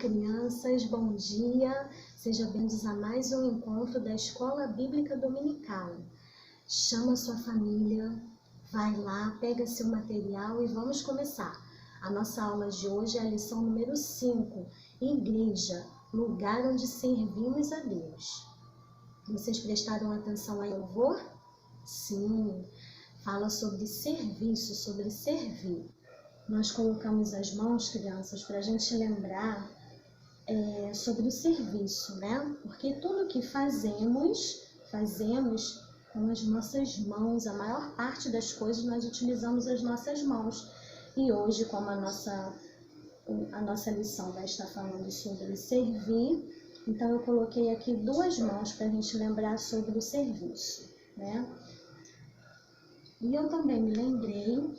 crianças, bom dia. Sejam bem-vindos a mais um encontro da Escola Bíblica Dominical. Chama sua família, vai lá, pega seu material e vamos começar. A nossa aula de hoje é a lição número 5, Igreja, lugar onde servimos a Deus. Vocês prestaram atenção aí no louvor? Sim, fala sobre serviço, sobre servir. Nós colocamos as mãos, crianças, para a gente lembrar sobre o serviço, né? Porque tudo que fazemos com as nossas mãos. A maior parte das coisas nós utilizamos as nossas mãos. E hoje, como a nossa lição vai estar falando sobre servir, então eu coloquei aqui duas mãos para a gente lembrar sobre o serviço, né? E eu também me lembrei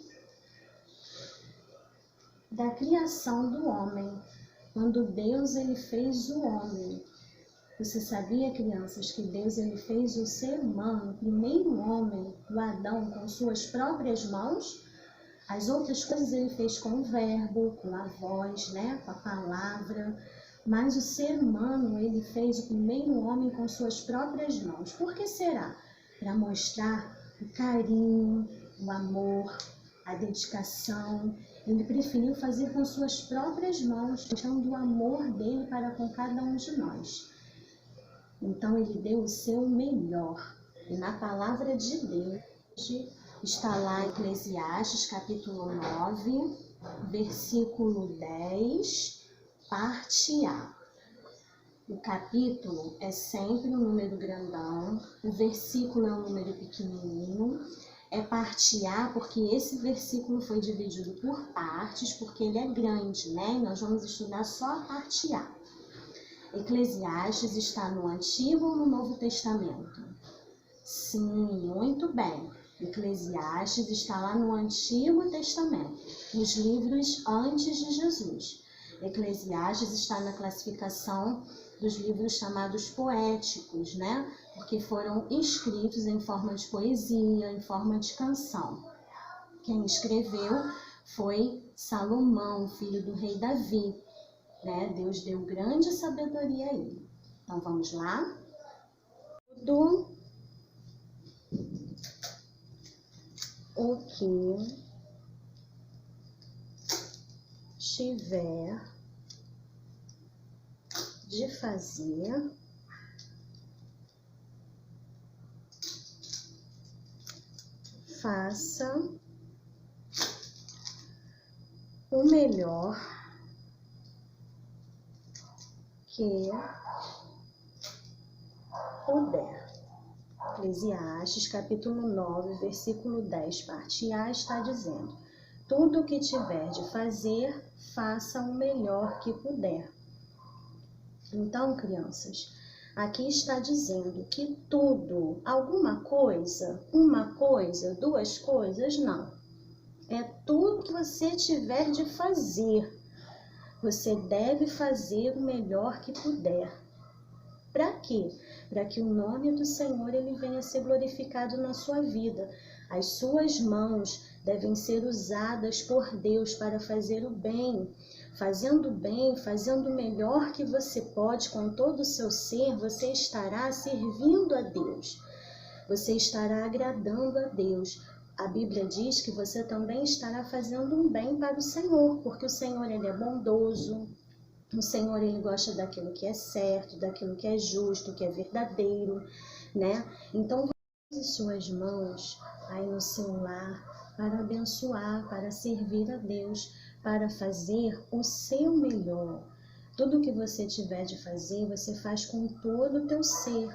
da criação do homem, quando Deus ele fez o homem. Você sabia, crianças, que Deus ele fez o ser humano, o primeiro homem, o Adão, com suas próprias mãos? As outras coisas ele fez com o verbo, com a voz, né, com a palavra. Mas o ser humano ele fez o primeiro homem com suas próprias mãos. Por que será? Para mostrar o carinho, o amor, a dedicação. Ele preferiu fazer com suas próprias mãos, mostrando o amor dele para com cada um de nós. Então ele deu o seu melhor. E na palavra de Deus, está lá em Eclesiastes, capítulo 9, versículo 10, parte A. O capítulo é sempre um número grandão, o versículo é um número pequenininho. É parte A porque esse versículo foi dividido por partes, porque ele é grande, né? Nós vamos estudar só a parte A. Eclesiastes está no Antigo ou no Novo Testamento? Sim, muito bem. Eclesiastes está lá no Antigo Testamento, nos livros antes de Jesus. Eclesiastes está na classificação dos livros chamados poéticos, né? Porque foram escritos em forma de poesia, em forma de canção. Quem escreveu foi Salomão, filho do rei Davi, né? Deus deu grande sabedoria a ele. Então vamos lá? Tudo o que tiver de fazer, faça o melhor que puder. Eclesiastes, capítulo 9, versículo 10, parte A, está dizendo: tudo o que tiver de fazer, faça o melhor que puder. Então, crianças, aqui está dizendo que tudo, alguma coisa, uma coisa, duas coisas, não. É tudo que você tiver de fazer. Você deve fazer o melhor que puder. Para quê? Para que o nome do Senhor ele venha a ser glorificado na sua vida. As suas mãos devem ser usadas por Deus para fazer o bem. Fazendo o bem, fazendo o melhor que você pode com todo o seu ser, você estará servindo a Deus. Você estará agradando a Deus. A Bíblia diz que você também estará fazendo um bem para o Senhor, porque o Senhor ele é bondoso. O Senhor ele gosta daquilo que é certo, daquilo que é justo, que é verdadeiro, né? Então, use suas mãos aí no seu lar para abençoar, para servir a Deus, para fazer o seu melhor. Tudo que você tiver de fazer, você faz com todo o teu ser,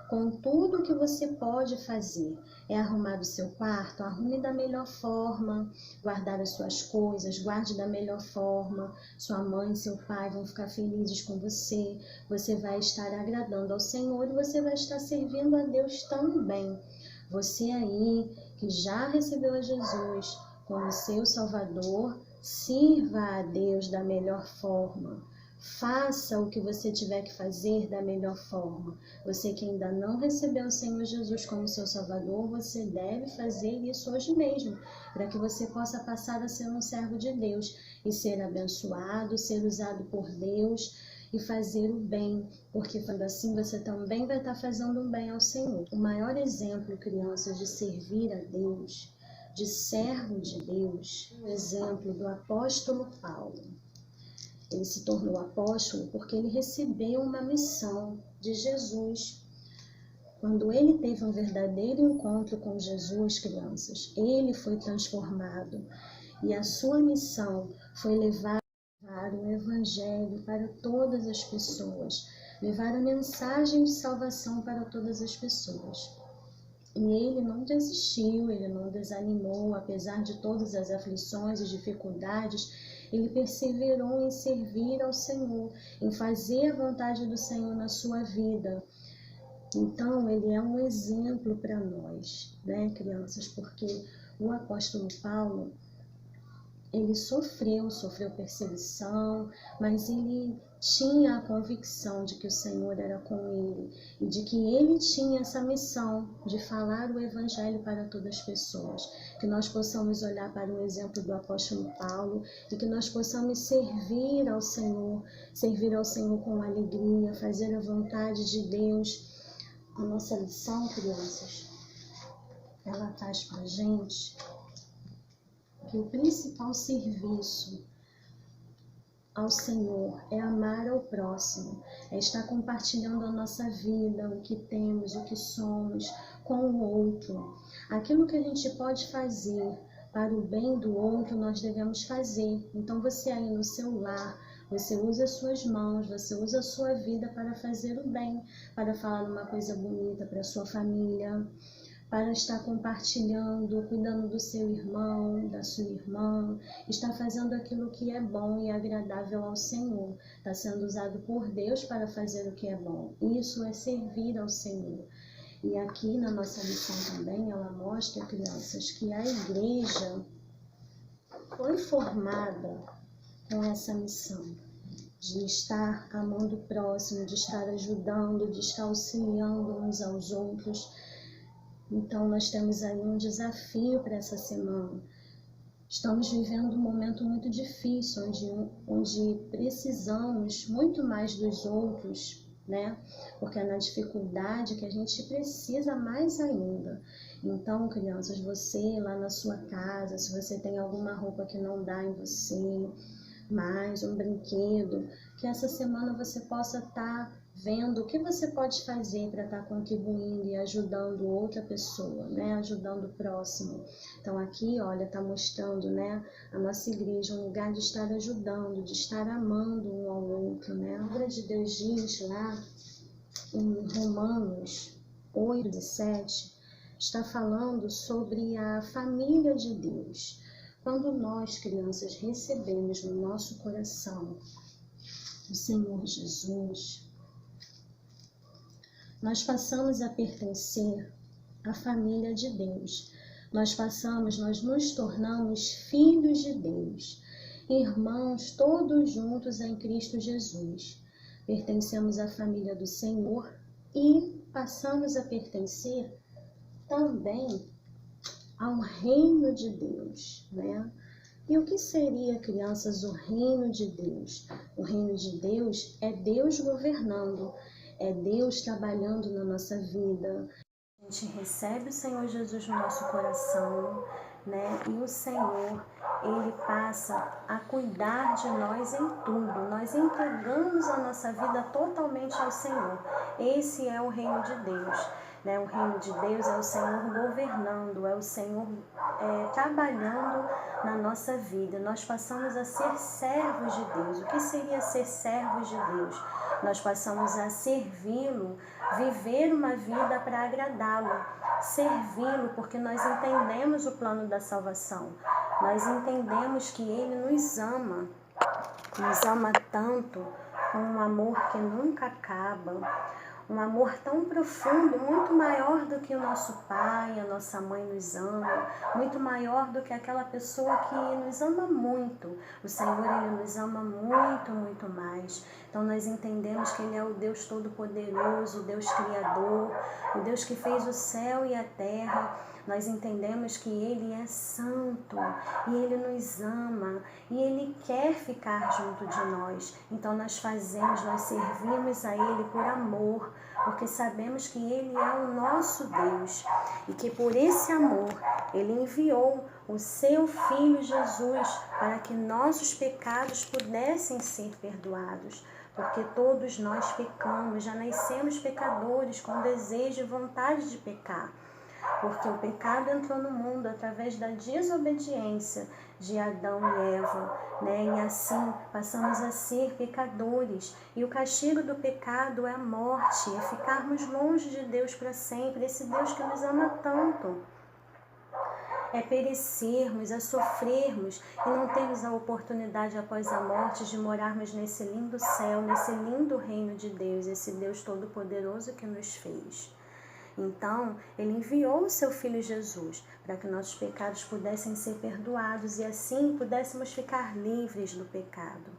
com tudo que você pode fazer. É arrumar o seu quarto, arrume da melhor forma, guardar as suas coisas, guarde da melhor forma. Sua mãe e seu pai vão ficar felizes com você. Você vai estar agradando ao Senhor e você vai estar servindo a Deus também. Você aí que já recebeu a Jesus como seu Salvador, sirva a Deus da melhor forma. Faça o que você tiver que fazer da melhor forma. Você que ainda não recebeu o Senhor Jesus como seu Salvador, você deve fazer isso hoje mesmo, para que você possa passar a ser um servo de Deus e ser abençoado, ser usado por Deus e fazer o bem, porque quando assim você também vai estar fazendo um bem ao Senhor. O maior exemplo, crianças, de servir a Deus, de servo de Deus, o exemplo do apóstolo Paulo. Ele se tornou apóstolo porque ele recebeu uma missão de Jesus. Quando ele teve um verdadeiro encontro com Jesus, crianças, ele foi transformado e a sua missão foi levar o evangelho para todas as pessoas, levar a mensagem de salvação para todas as pessoas. E ele não desistiu, ele não desanimou, apesar de todas as aflições e dificuldades, ele perseverou em servir ao Senhor, em fazer a vontade do Senhor na sua vida. Então, ele é um exemplo para nós, né, crianças? Porque o apóstolo Paulo, ele sofreu perseguição, mas ele tinha a convicção de que o Senhor era com ele e de que ele tinha essa missão de falar o evangelho para todas as pessoas. Que nós possamos olhar para o exemplo do apóstolo Paulo e que nós possamos servir ao Senhor com alegria, fazer a vontade de Deus. A nossa lição, crianças, ela traz para a gente que o principal serviço ao Senhor é amar ao próximo, é estar compartilhando a nossa vida, o que temos, o que somos, com o outro. Aquilo que a gente pode fazer para o bem do outro, nós devemos fazer. Então você aí no seu lar, você usa as suas mãos, você usa a sua vida para fazer o bem, para falar uma coisa bonita para a sua família, para estar compartilhando, cuidando do seu irmão, da sua irmã, está fazendo aquilo que é bom e agradável ao Senhor, está sendo usado por Deus para fazer o que é bom. Isso é servir ao Senhor. E aqui na nossa lição também, ela mostra, crianças, que a igreja foi formada com essa missão de estar amando o próximo, de estar ajudando, de estar auxiliando uns aos outros. Então, nós temos aí um desafio para essa semana. Estamos vivendo um momento muito difícil, onde precisamos muito mais dos outros, né? Porque é na dificuldade que a gente precisa mais ainda. Então, crianças, você lá na sua casa, se você tem alguma roupa que não dá em você, mais um brinquedo, que essa semana você possa estar vendo o que você pode fazer para estar contribuindo e ajudando outra pessoa, né? Ajudando o próximo. Então aqui, olha, está mostrando, né, a nossa igreja, um lugar de estar ajudando, de estar amando um ao outro, né? A palavra de Deus diz lá em Romanos 8:7, está falando sobre a família de Deus. Quando nós, crianças, recebemos no nosso coração o Senhor Jesus, nós passamos a pertencer à família de Deus. Nós nos tornamos filhos de Deus, irmãos todos juntos em Cristo Jesus. Pertencemos à família do Senhor e passamos a pertencer também ao reino de Deus, né? E o que seria, crianças, o reino de Deus? O reino de Deus é Deus governando, é Deus trabalhando na nossa vida. A gente recebe o Senhor Jesus no nosso coração, né? E o Senhor, Ele passa a cuidar de nós em tudo. Nós entregamos a nossa vida totalmente ao Senhor. Esse é o reino de Deus, né? O reino de Deus é o Senhor governando, é o Senhor trabalhando na nossa vida. Nós passamos a ser servos de Deus. O que seria ser servos de Deus? Nós passamos a servi-lo, viver uma vida para agradá-lo, servi-lo porque nós entendemos o plano da salvação. Nós entendemos que Ele nos ama tanto, com um amor que nunca acaba, um amor tão profundo, muito maior do que o nosso pai, a nossa mãe nos ama, muito maior do que aquela pessoa que nos ama muito. O Senhor, Ele nos ama muito, muito mais. Então nós entendemos que Ele é o Deus Todo-Poderoso, o Deus Criador, o Deus que fez o céu e a terra. Nós entendemos que Ele é santo e Ele nos ama e Ele quer ficar junto de nós. Então nós servimos a Ele por amor, porque sabemos que Ele é o nosso Deus e que por esse amor Ele enviou o seu Filho Jesus para que nossos pecados pudessem ser perdoados. Porque todos nós pecamos, já nascemos pecadores com desejo e vontade de pecar. Porque o pecado entrou no mundo através da desobediência de Adão e Eva, né? E assim passamos a ser pecadores. E o castigo do pecado é a morte, é ficarmos longe de Deus para sempre, esse Deus que nos ama tanto. É perecermos, é sofrermos e não termos a oportunidade após a morte de morarmos nesse lindo céu, nesse lindo reino de Deus, esse Deus Todo-Poderoso que nos fez. Então, Ele enviou o seu Filho Jesus para que nossos pecados pudessem ser perdoados e assim pudéssemos ficar livres do pecado.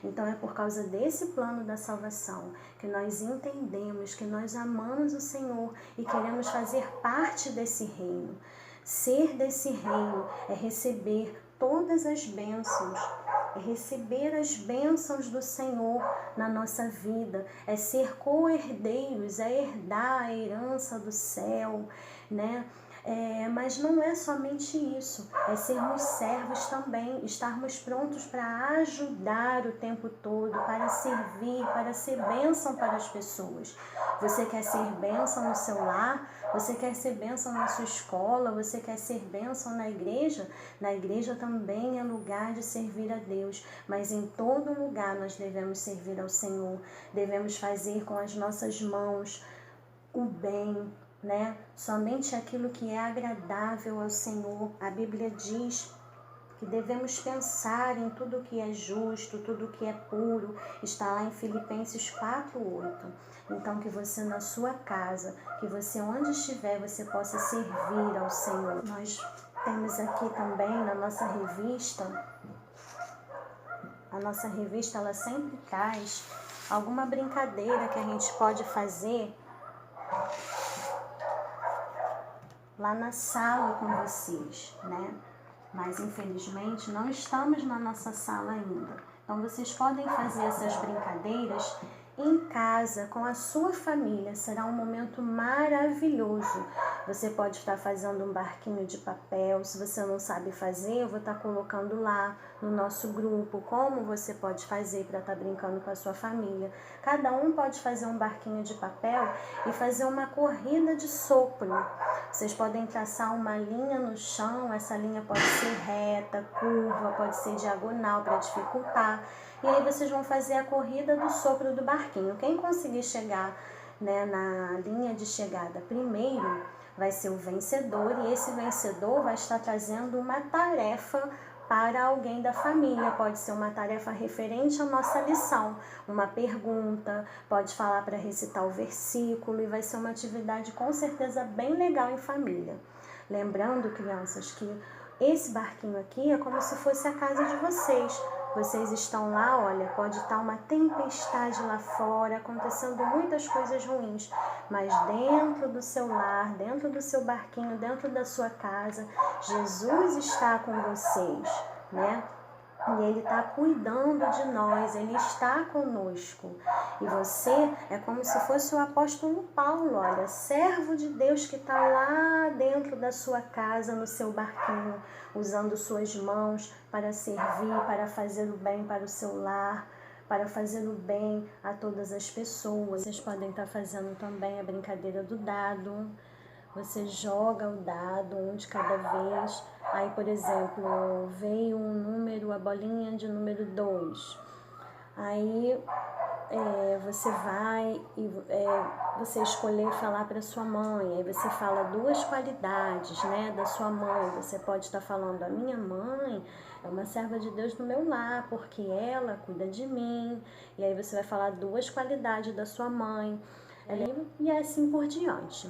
Então, é por causa desse plano da salvação que nós entendemos que nós amamos o Senhor e queremos fazer parte desse reino. Ser desse reino é receber todas as bênçãos, é receber as bênçãos do Senhor na nossa vida, é ser co-herdeiros, é herdar a herança do céu, né? Mas não é somente isso, é sermos servos também, estarmos prontos para ajudar o tempo todo, para servir, para ser bênção para as pessoas. Você quer ser bênção no seu lar? Você quer ser bênção na sua escola? Você quer ser bênção na igreja? Na igreja também é lugar de servir a Deus, mas em todo lugar nós devemos servir ao Senhor, devemos fazer com as nossas mãos o bem, né? Somente aquilo que é agradável ao Senhor. A Bíblia diz que devemos pensar em tudo que é justo, tudo que é puro. Está lá em Filipenses 4:8. Então que você na sua casa, que você onde estiver, você possa servir ao Senhor. Nós temos aqui também na nossa revista, a nossa revista ela sempre traz alguma brincadeira que a gente pode fazer lá na sala com vocês, né? Mas infelizmente não estamos na nossa sala ainda. Então vocês podem fazer essas brincadeiras em casa, com a sua família. Será um momento maravilhoso. Você pode estar fazendo um barquinho de papel. Se você não sabe fazer, eu vou estar colocando lá no nosso grupo como você pode fazer para estar brincando com a sua família. Cada um pode fazer um barquinho de papel e fazer uma corrida de sopro. Vocês podem traçar uma linha no chão, essa linha pode ser reta, curva, pode ser diagonal para dificultar. E aí vocês vão fazer a corrida do sopro do barquinho. Quem conseguir chegar, né, na linha de chegada primeiro vai ser o vencedor, e esse vencedor vai estar trazendo uma tarefa para alguém da família. Pode ser uma tarefa referente à nossa lição, uma pergunta, pode falar para recitar o versículo, e vai ser uma atividade com certeza bem legal em família. Lembrando, crianças, que esse barquinho aqui é como se fosse a casa de vocês. Vocês estão lá, olha, pode estar uma tempestade lá fora, acontecendo muitas coisas ruins, mas dentro do seu lar, dentro do seu barquinho, dentro da sua casa, Jesus está com vocês, né? E Ele está cuidando de nós, Ele está conosco. E você é como se fosse o apóstolo Paulo, olha, servo de Deus que está lá dentro da sua casa, no seu barquinho, usando suas mãos para servir, para fazer o bem para o seu lar, para fazer o bem a todas as pessoas. Vocês podem estar fazendo também a brincadeira do dado. Você joga o dado, um de cada vez. Aí, por exemplo, veio um número, a bolinha de número 2. Aí você vai e você escolher falar para sua mãe. Aí você fala duas qualidades, né, da sua mãe. Você pode estar falando: a minha mãe é uma serva de Deus no meu lar, porque ela cuida de mim. E aí você vai falar duas qualidades da sua mãe. E assim por diante.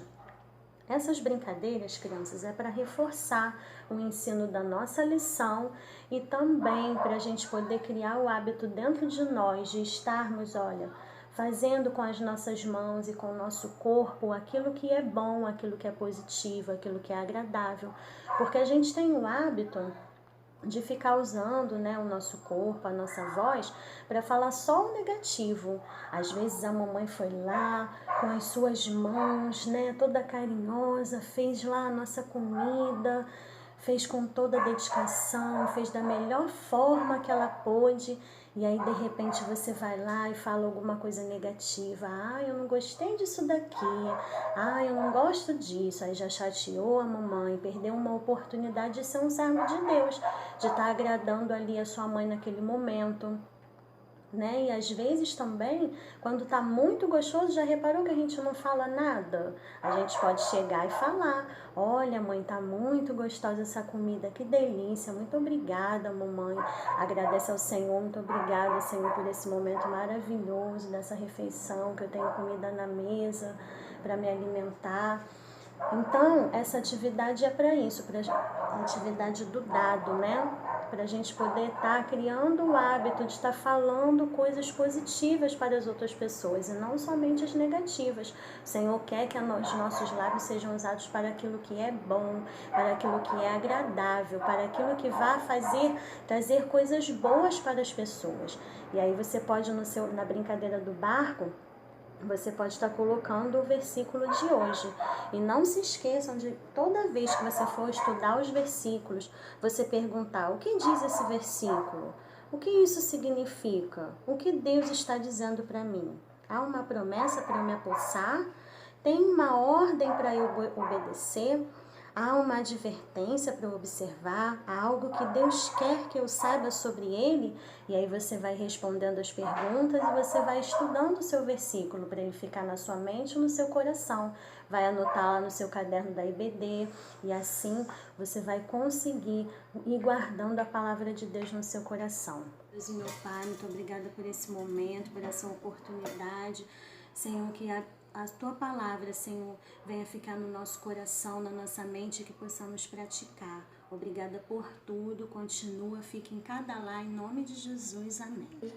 Essas brincadeiras, crianças, é para reforçar o ensino da nossa lição e também para a gente poder criar o hábito dentro de nós de estarmos, olha, fazendo com as nossas mãos e com o nosso corpo aquilo que é bom, aquilo que é positivo, aquilo que é agradável. Porque a gente tem o hábito de ficar usando, né, o nosso corpo, a nossa voz, para falar só o negativo. Às vezes a mamãe foi lá com as suas mãos, né, toda carinhosa, fez lá a nossa comida, fez com toda a dedicação, fez da melhor forma que ela pôde, e aí de repente você vai lá e fala alguma coisa negativa. Ah, eu não gostei disso daqui. Ah, eu não gosto disso. Aí já chateou a mamãe, perdeu uma oportunidade de ser um servo de Deus, de estar agradando ali a sua mãe naquele momento. Né? E às vezes também, quando tá muito gostoso, já reparou que a gente não fala nada? A gente pode chegar e falar: olha, mãe, tá muito gostosa essa comida, que delícia, muito obrigada, mamãe. Agradece ao Senhor, muito obrigada, Senhor, por esse momento maravilhoso, dessa refeição, que eu tenho comida na mesa para me alimentar. Então, essa atividade é para isso, para a atividade do dado, né? Para a gente poder estar criando o hábito de estar falando coisas positivas para as outras pessoas e não somente as negativas. O Senhor quer que os nossos lábios sejam usados para aquilo que é bom, para aquilo que é agradável, para aquilo que vai trazer coisas boas para as pessoas. E aí você pode, na brincadeira do barco, você pode estar colocando o versículo de hoje. E não se esqueçam de, toda vez que você for estudar os versículos, você perguntar: o que diz esse versículo? O que isso significa? O que Deus está dizendo para mim? Há uma promessa para eu me apossar? Tem uma ordem para eu obedecer? Há uma advertência para eu observar? Há algo que Deus quer que eu saiba sobre Ele? E aí você vai respondendo as perguntas e você vai estudando o seu versículo para ele ficar na sua mente e no seu coração. Vai anotar lá no seu caderno da IBD e assim você vai conseguir ir guardando a palavra de Deus no seu coração. Deus e meu Pai, muito obrigada por esse momento, por essa oportunidade. Senhor, que a Tua palavra, Senhor, venha ficar no nosso coração, na nossa mente, que possamos praticar. Obrigada por tudo, continua, fique em cada lar, em nome de Jesus, amém.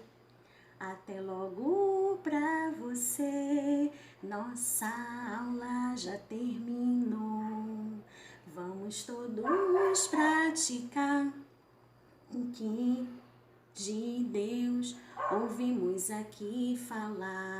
Até logo pra você, nossa aula já terminou. Vamos todos praticar o que de Deus ouvimos aqui falar.